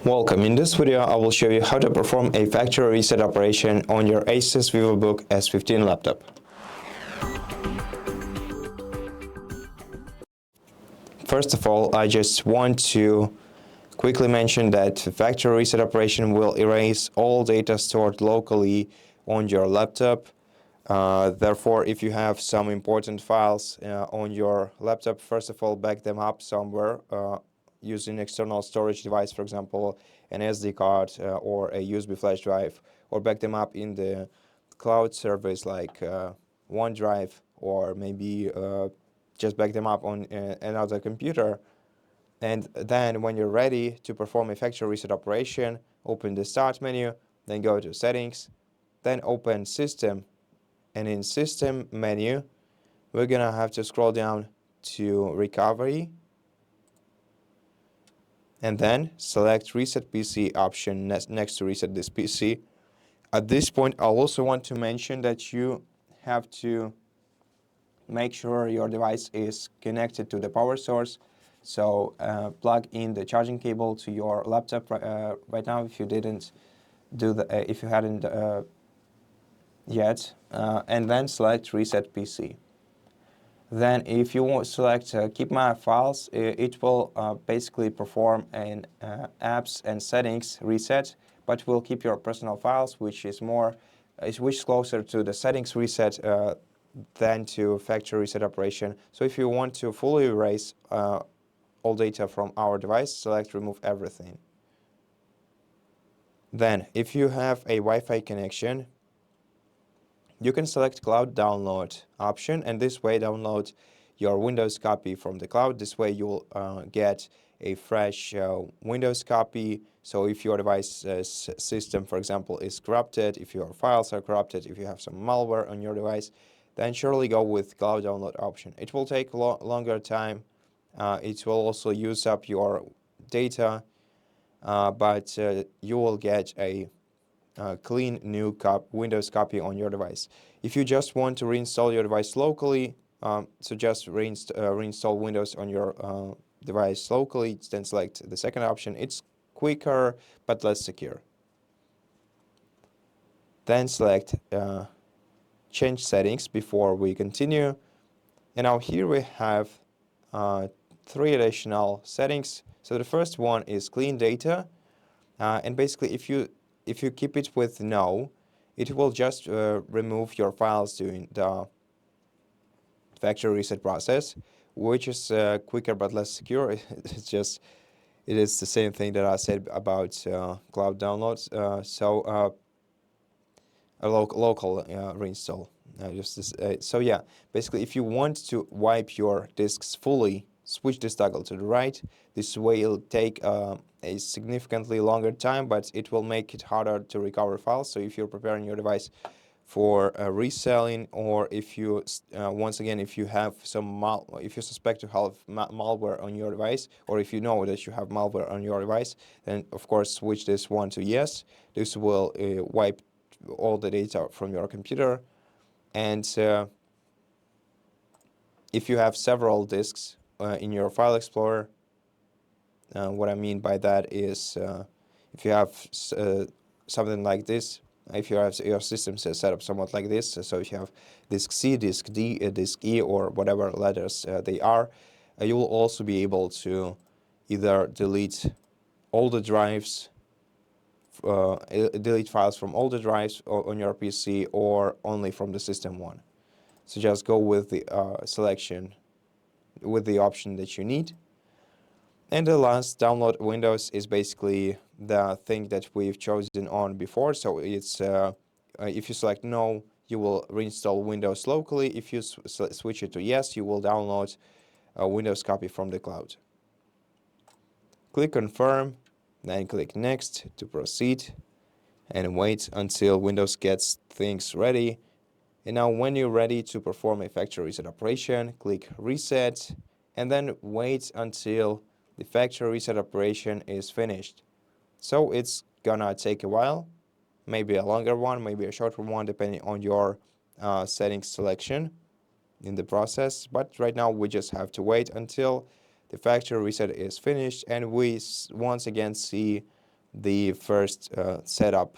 Welcome. In this video, I will show you how to perform a factory reset operation on your ASUS VivoBook S15 laptop. First of all, I just want to quickly mention that the factory reset operation will erase all data stored locally on your laptop. Therefore, if you have some important files on your laptop, first of all, back them up somewhere using external storage device, for example, an SD card or a USB flash drive, or back them up in the cloud service like OneDrive, or maybe just back them up on another computer. And then when you're ready to perform a factory reset operation, open the Start menu, then go to Settings, then open System, and in System menu, we're gonna have to scroll down to Recovery, and then select Reset PC option next to Reset this PC. At this point, I also want to mention that you have to make sure your device is connected to the power source. So plug in the charging cable to your laptop right now if you didn't do the if you hadn't yet, and then select Reset PC. Then if you select Keep My Files, it will basically perform an apps and settings reset, but will keep your personal files, which is closer to the settings reset than to factory reset operation. So if you want to fully erase all data from our device, select Remove Everything. Then, if you have a Wi-Fi connection, you can select Cloud Download option, and this way download your Windows copy from the cloud. This way you'll get a fresh Windows copy. So if your device system, for example, is corrupted, if your files are corrupted, if you have some malware on your device, then surely go with Cloud Download option. It will take longer time. It will also use up your data, but you will get a clean new Windows copy on your device. If you just want to reinstall your device locally, so just reinstall Windows on your device locally, then select the second option. It's quicker but less secure. Then select Change Settings before we continue. And now here we have 3 additional settings. So the first one is Clean Data, and basically if you keep it with No, it will just remove your files during the factory reset process, which is quicker but less secure. It is the same thing that I said about cloud downloads. A local reinstall. So yeah, basically if you want to wipe your disks fully, switch this toggle to the right. This way it'll take a significantly longer time, but it will make it harder to recover files. So if you're preparing your device for reselling, or if you once again, if you have if you suspect to have malware on your device, or if you know that you have malware on your device, then of course switch this one to yes. This will wipe all the data from your computer. And if you have several disks in your file explorer, what I mean by that is if you have something like this, if you have your system set up somewhat like this, so if you have disk C, disk D, disk E, or whatever letters they are, you will also be able to either delete all the drives, delete files from all the drives on your PC, or only from the system one. So just go with the selection with the option that you need. And the last, Download Windows, is basically the thing that we've chosen on before. So it's if you select No, you will reinstall Windows locally. If you switch it to Yes, you will download a Windows copy from the cloud. Click Confirm, then click Next to proceed, and wait until Windows gets things ready. And now when you're ready to perform a factory reset operation, click Reset, and then wait until the factory reset operation is finished. So it's gonna take a while, maybe a longer one, maybe a shorter one, depending on your settings selection in the process. But right now we just have to wait until the factory reset is finished, and we once again see the first setup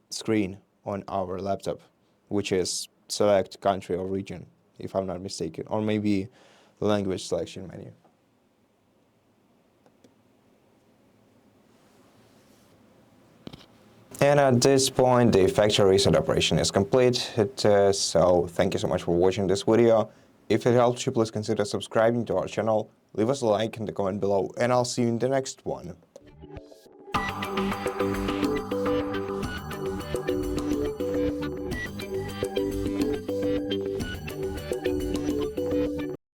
screen on our laptop, which is select country or region, if I'm not mistaken, or maybe the language selection menu. And at this point, the factory reset operation is complete. So thank you so much for watching this video. If it helped you, please consider subscribing to our channel, leave us a like in the comment below, and I'll see you in the next one.